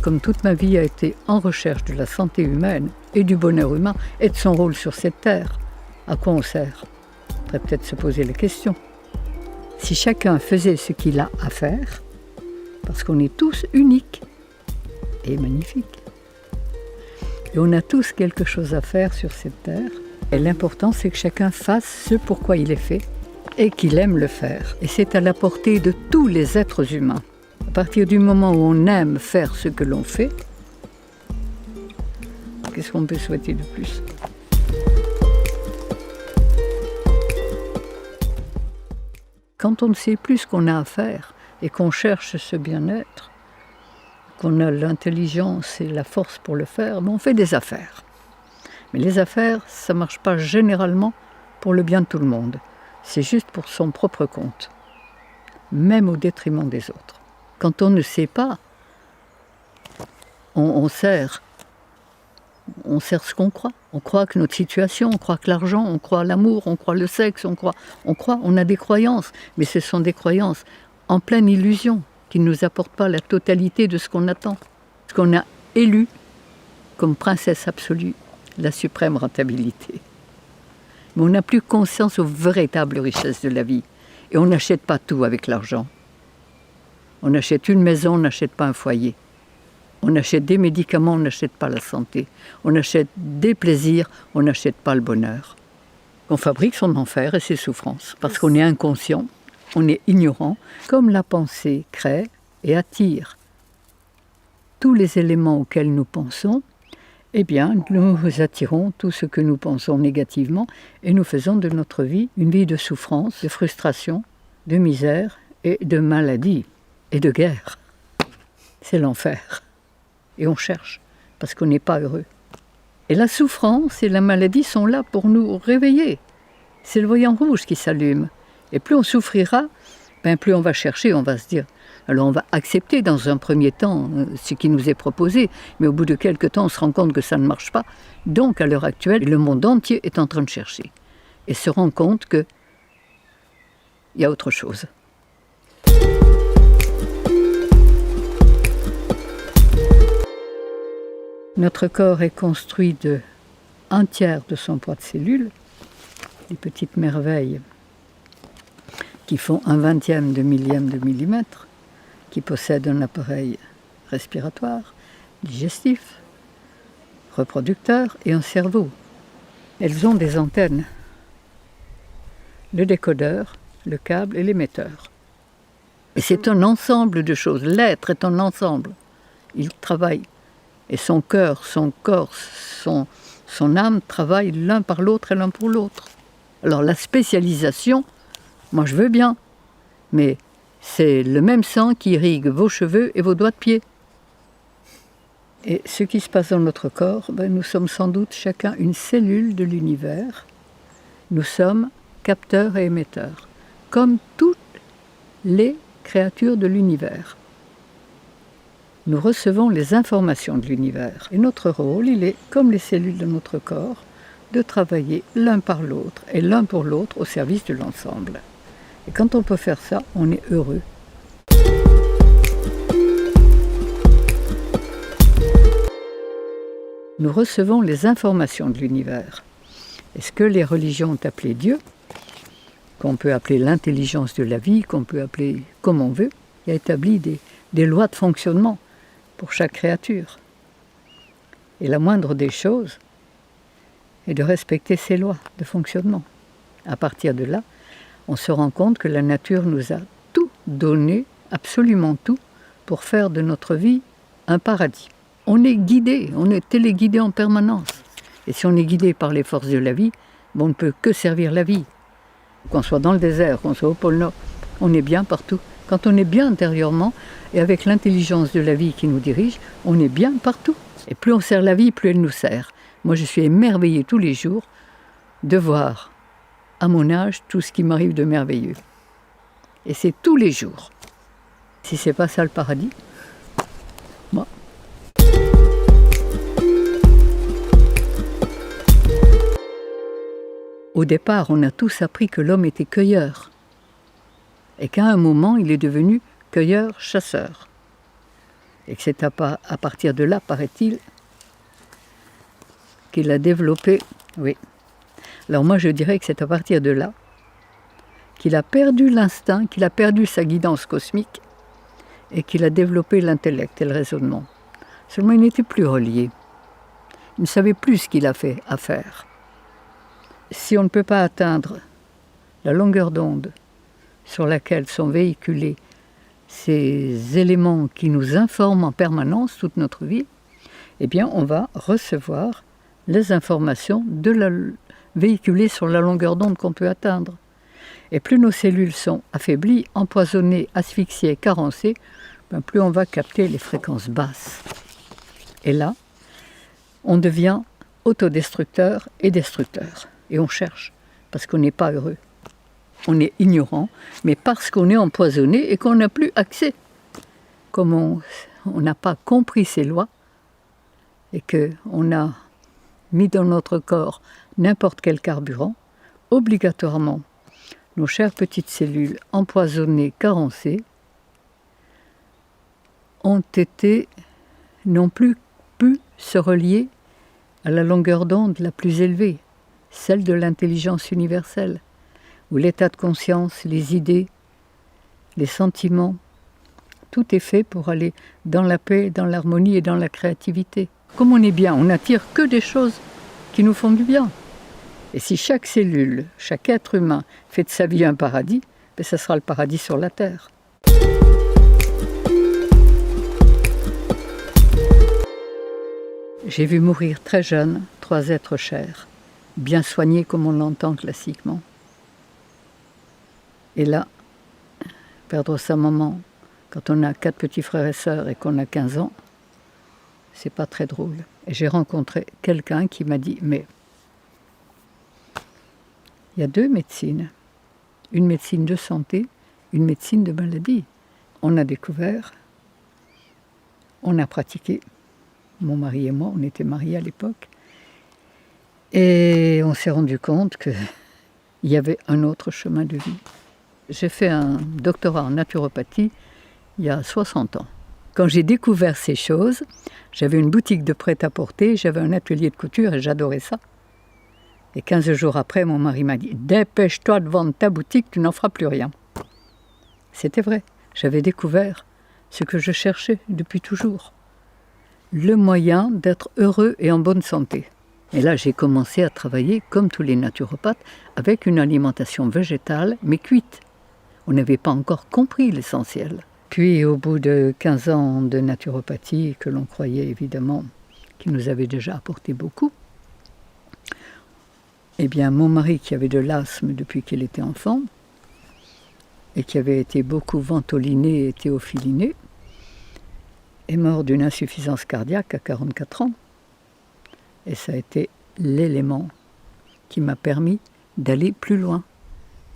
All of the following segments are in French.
Comme toute ma vie a été en recherche de la santé humaine et du bonheur humain et de son rôle sur cette terre, à quoi on sert? On pourrait peut-être se poser la question. Si chacun faisait ce qu'il a à faire, parce qu'on est tous uniques et magnifiques, et on a tous quelque chose à faire sur cette terre, et l'important c'est que chacun fasse ce pourquoi il est fait et qu'il aime le faire. Et c'est à la portée de tous les êtres humains. À partir du moment où on aime faire ce que l'on fait, qu'est-ce qu'on peut souhaiter de plus? Quand on ne sait plus ce qu'on a à faire et qu'on cherche ce bien-être, qu'on a l'intelligence et la force pour le faire, on fait des affaires. Mais les affaires, ça ne marche pas généralement pour le bien de tout le monde. C'est juste pour son propre compte, même au détriment des autres. Quand on ne sait pas, on sert ce qu'on croit. On croit que notre situation, on croit que l'argent, on croit l'amour, on croit le sexe, on a des croyances, mais ce sont des croyances en pleine illusion qui ne nous apportent pas la totalité de ce qu'on attend. Ce qu'on a élu comme princesse absolue, la suprême rentabilité. Mais on n'a plus conscience aux véritables richesses de la vie. Et on n'achète pas tout avec l'argent. On achète une maison, on n'achète pas un foyer. On achète des médicaments, on n'achète pas la santé. On achète des plaisirs, on n'achète pas le bonheur. On fabrique son enfer et ses souffrances, parce qu'on est inconscient, on est ignorant, comme la pensée crée et attire tous les éléments auxquels nous pensons, eh bien, nous attirons tout ce que nous pensons négativement et nous faisons de notre vie une vie de souffrance, de frustration, de misère et de maladie et de guerre. C'est l'enfer. Et on cherche, parce qu'on n'est pas heureux. Et la souffrance et la maladie sont là pour nous réveiller. C'est le voyant rouge qui s'allume. Et plus on souffrira, plus on va chercher, on va se dire... Alors on va accepter dans un premier temps ce qui nous est proposé, mais au bout de quelques temps, on se rend compte que ça ne marche pas. Donc à l'heure actuelle, le monde entier est en train de chercher et se rend compte qu'il y a autre chose. Notre corps est construit de 1/3 de son poids de cellules, des petites merveilles qui font 1/20 de millième de millimètre, qui possèdent un appareil respiratoire, digestif, reproducteur et un cerveau. Elles ont des antennes, le décodeur, le câble et l'émetteur. Et c'est un ensemble de choses. L'être est un ensemble. Il travaille. Et son cœur, son corps, son âme travaillent l'un par l'autre et l'un pour l'autre. Alors la spécialisation, moi je veux bien, mais c'est le même sang qui irrigue vos cheveux et vos doigts de pied. Et ce qui se passe dans notre corps, nous sommes sans doute chacun une cellule de l'univers. Nous sommes capteurs et émetteurs, comme toutes les créatures de l'univers. Nous recevons les informations de l'univers. Et notre rôle, il est, comme les cellules de notre corps, de travailler l'un par l'autre et l'un pour l'autre au service de l'ensemble. Et quand on peut faire ça, on est heureux. Nous recevons les informations de l'univers. Et ce que les religions ont appelé Dieu, qu'on peut appeler l'intelligence de la vie, qu'on peut appeler comme on veut, il a établi des lois de fonctionnement pour chaque créature. Et la moindre des choses est de respecter ces lois de fonctionnement. À partir de là, on se rend compte que la nature nous a tout donné, absolument tout, pour faire de notre vie un paradis. On est guidé, on est téléguidé en permanence. Et si on est guidé par les forces de la vie, on ne peut que servir la vie. Qu'on soit dans le désert, qu'on soit au pôle Nord, on est bien partout. Quand on est bien intérieurement, et avec l'intelligence de la vie qui nous dirige, on est bien partout. Et plus on sert la vie, plus elle nous sert. Moi, je suis émerveillée tous les jours de voir, à mon âge, tout ce qui m'arrive de merveilleux. Et c'est tous les jours. Si c'est pas ça le paradis, moi. Au départ, on a tous appris que l'homme était cueilleur. Et qu'à un moment, il est devenu cueilleur-chasseur. Et que c'est à partir de là, paraît-il, qu'il a développé... Oui. Alors moi, je dirais que c'est à partir de là qu'il a perdu l'instinct, qu'il a perdu sa guidance cosmique et qu'il a développé l'intellect et le raisonnement. Seulement, il n'était plus relié. Il ne savait plus ce qu'il a fait à faire. Si on ne peut pas atteindre la longueur d'onde sur laquelle sont véhiculés ces éléments qui nous informent en permanence toute notre vie, eh bien, on va recevoir les informations véhiculées sur la longueur d'onde qu'on peut atteindre. Et plus nos cellules sont affaiblies, empoisonnées, asphyxiées, carencées, plus on va capter les fréquences basses. Et là, on devient autodestructeur et destructeur. Et on cherche, parce qu'on n'est pas heureux. On est ignorant, mais parce qu'on est empoisonné et qu'on n'a plus accès. Comme on n'a pas compris ces lois, et qu'on a mis dans notre corps n'importe quel carburant, obligatoirement, nos chères petites cellules empoisonnées, carencées, n'ont plus pu se relier à la longueur d'onde la plus élevée, celle de l'intelligence universelle, où l'état de conscience, les idées, les sentiments, tout est fait pour aller dans la paix, dans l'harmonie et dans la créativité. Comme on est bien, on n'attire que des choses qui nous font du bien. Et si chaque cellule, chaque être humain fait de sa vie un paradis, ça sera le paradis sur la terre. J'ai vu mourir très jeune 3 êtres chers, bien soignés comme on l'entend classiquement. Et là, perdre sa maman quand on a 4 petits frères et sœurs et qu'on a 15 ans, c'est pas très drôle. Et j'ai rencontré quelqu'un qui m'a dit, mais il y a 2 médecines, une médecine de santé, une médecine de maladie. On a découvert, on a pratiqué, mon mari et moi, on était mariés à l'époque, et on s'est rendu compte qu'il y avait un autre chemin de vie. J'ai fait un doctorat en naturopathie il y a 60 ans. Quand j'ai découvert ces choses, j'avais une boutique de prêt-à-porter, j'avais un atelier de couture et j'adorais ça. Et 15 jours après, mon mari m'a dit « Dépêche-toi de vendre ta boutique, tu n'en feras plus rien ». C'était vrai, j'avais découvert ce que je cherchais depuis toujours. Le moyen d'être heureux et en bonne santé. Et là, j'ai commencé à travailler, comme tous les naturopathes, avec une alimentation végétale, mais cuite. On n'avait pas encore compris l'essentiel. Puis, au bout de 15 ans de naturopathie, que l'on croyait évidemment, qui nous avait déjà apporté beaucoup, eh bien, mon mari, qui avait de l'asthme depuis qu'il était enfant, et qui avait été beaucoup ventoliné et théophiliné, est mort d'une insuffisance cardiaque à 44 ans. Et ça a été l'élément qui m'a permis d'aller plus loin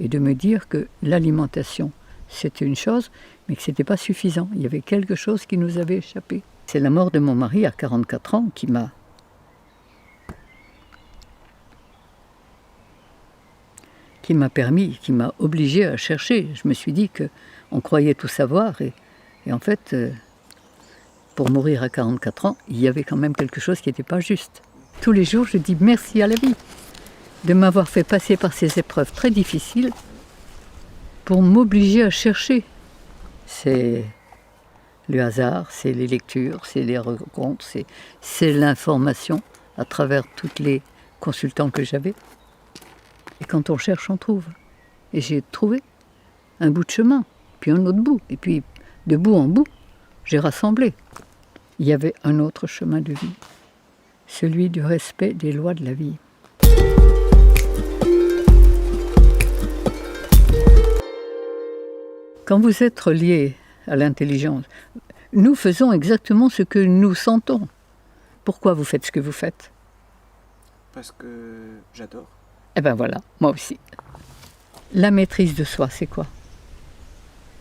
et de me dire que l'alimentation, c'était une chose, mais que ce n'était pas suffisant. Il y avait quelque chose qui nous avait échappé. C'est la mort de mon mari à 44 ans qui m'a permis, qui m'a obligé à chercher. Je me suis dit qu'on croyait tout savoir et en fait, pour mourir à 44 ans, il y avait quand même quelque chose qui n'était pas juste. Tous les jours, je dis merci à la vie de m'avoir fait passer par ces épreuves très difficiles pour m'obliger à chercher. C'est le hasard, c'est les lectures, c'est les rencontres, c'est l'information à travers tous les consultants que j'avais. Et quand on cherche, on trouve. Et j'ai trouvé un bout de chemin, puis un autre bout. Et puis, de bout en bout, j'ai rassemblé. Il y avait un autre chemin de vie, celui du respect des lois de la vie. Quand vous êtes relié à l'intelligence, nous faisons exactement ce que nous sentons. Pourquoi vous faites ce que vous faites? Parce que j'adore. Eh bien voilà, moi aussi. La maîtrise de soi, c'est quoi?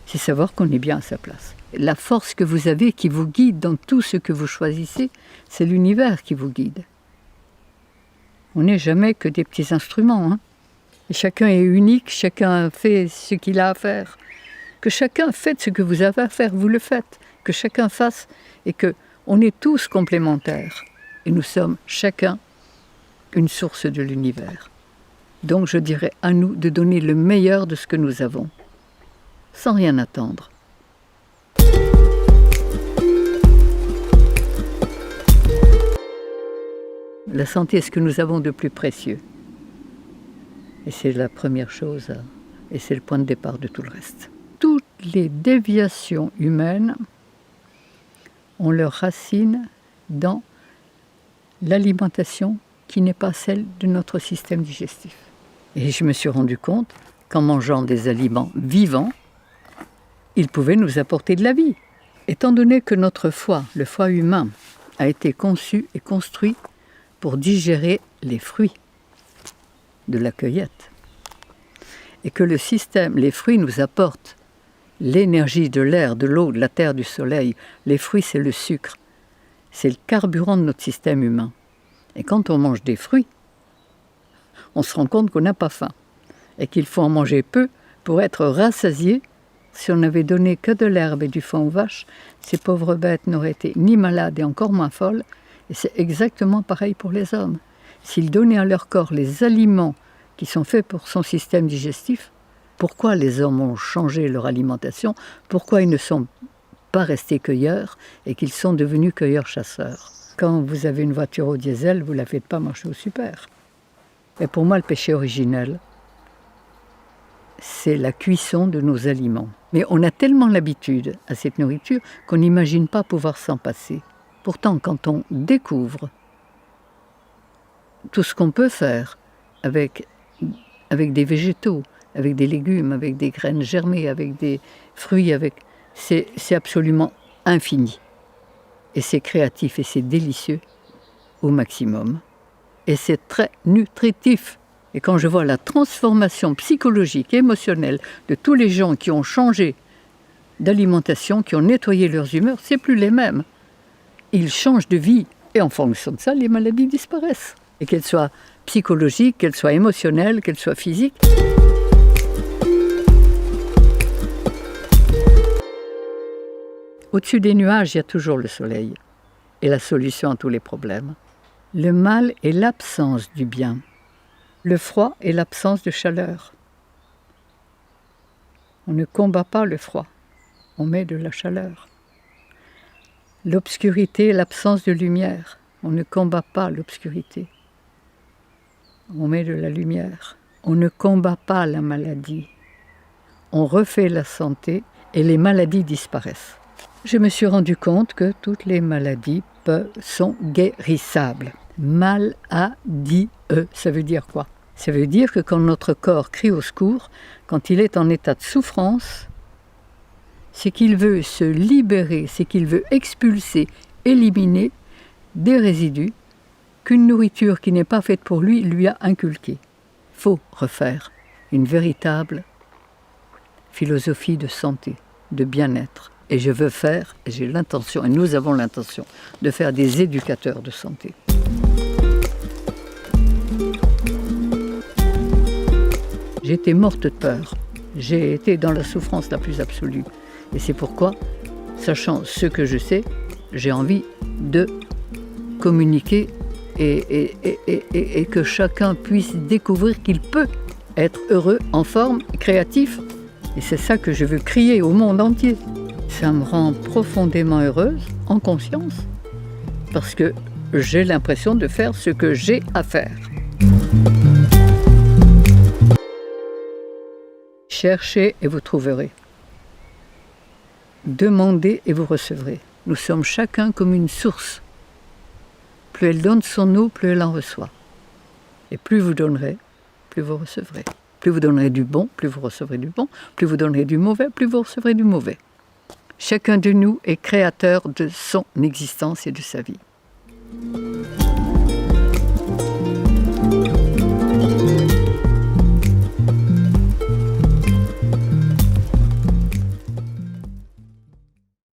C'est savoir qu'on est bien à sa place. La force que vous avez qui vous guide dans tout ce que vous choisissez, c'est l'univers qui vous guide. On n'est jamais que des petits instruments. Et chacun est unique, chacun fait ce qu'il a à faire. Que chacun fasse ce que vous avez à faire, vous le faites. Que chacun fasse et qu'on est tous complémentaires. Et nous sommes chacun une source de l'univers. Donc je dirais à nous de donner le meilleur de ce que nous avons, sans rien attendre. La santé est ce que nous avons de plus précieux. Et c'est la première chose, et c'est le point de départ de tout le reste. Toutes les déviations humaines ont leur racine dans l'alimentation qui n'est pas celle de notre système digestif. Et je me suis rendu compte qu'en mangeant des aliments vivants, ils pouvaient nous apporter de la vie. Étant donné que notre foie, le foie humain, a été conçu et construit pour digérer les fruits de la cueillette, et que le système, les fruits nous apportent l'énergie de l'air, de l'eau, de la terre, du soleil. Les fruits, c'est le sucre. C'est le carburant de notre système humain. Et quand on mange des fruits, on se rend compte qu'on n'a pas faim et qu'il faut en manger peu pour être rassasié. Si on n'avait donné que de l'herbe et du foin aux vaches, ces pauvres bêtes n'auraient été ni malades et encore moins folles. Et c'est exactement pareil pour les hommes. S'ils donnaient à leur corps les aliments qui sont faits pour son système digestif, pourquoi les hommes ont changé leur alimentation? Pourquoi ils ne sont pas restés cueilleurs et qu'ils sont devenus cueilleurs-chasseurs? Quand vous avez une voiture au diesel, vous ne la faites pas marcher au super. Et pour moi, le péché originel, c'est la cuisson de nos aliments. Mais on a tellement l'habitude à cette nourriture qu'on n'imagine pas pouvoir s'en passer. Pourtant, quand on découvre tout ce qu'on peut faire avec des végétaux, avec des légumes, avec des graines germées, avec des fruits, c'est absolument infini. Et c'est créatif et c'est délicieux au maximum. Et c'est très nutritif. Et quand je vois la transformation psychologique et émotionnelle de tous les gens qui ont changé d'alimentation, qui ont nettoyé leurs humeurs, c'est plus les mêmes. Ils changent de vie et en fonction de ça, les maladies disparaissent. Et qu'elles soient psychologiques, qu'elles soient émotionnelles, qu'elles soient physiques. Au-dessus des nuages, il y a toujours le soleil et la solution à tous les problèmes. Le mal est l'absence du bien. Le froid est l'absence de chaleur. On ne combat pas le froid, on met de la chaleur. L'obscurité est l'absence de lumière. On ne combat pas l'obscurité, on met de la lumière. On ne combat pas la maladie, on refait la santé et les maladies disparaissent. Je me suis rendu compte que toutes les maladies sont guérissables. Maladie, ça veut dire quoi? Ça veut dire que quand notre corps crie au secours, quand il est en état de souffrance, c'est qu'il veut se libérer, c'est qu'il veut expulser, éliminer des résidus qu'une nourriture qui n'est pas faite pour lui lui a inculqués. Il faut refaire une véritable philosophie de santé, de bien-être. Et je veux faire, et j'ai l'intention, et nous avons l'intention, de faire des éducateurs de santé. J'étais morte de peur. J'ai été dans la souffrance la plus absolue. Et c'est pourquoi, sachant ce que je sais, j'ai envie de communiquer et que chacun puisse découvrir qu'il peut être heureux, en forme, créatif. Et c'est ça que je veux crier au monde entier. Ça me rend profondément heureuse, en conscience, parce que j'ai l'impression de faire ce que j'ai à faire. Cherchez et vous trouverez. Demandez et vous recevrez. Nous sommes chacun comme une source. Plus elle donne son eau, plus elle en reçoit. Et plus vous donnerez, plus vous recevrez. Plus vous donnerez du bon, plus vous recevrez du bon. Plus vous donnerez du mauvais, plus vous recevrez du mauvais. Chacun de nous est créateur de son existence et de sa vie.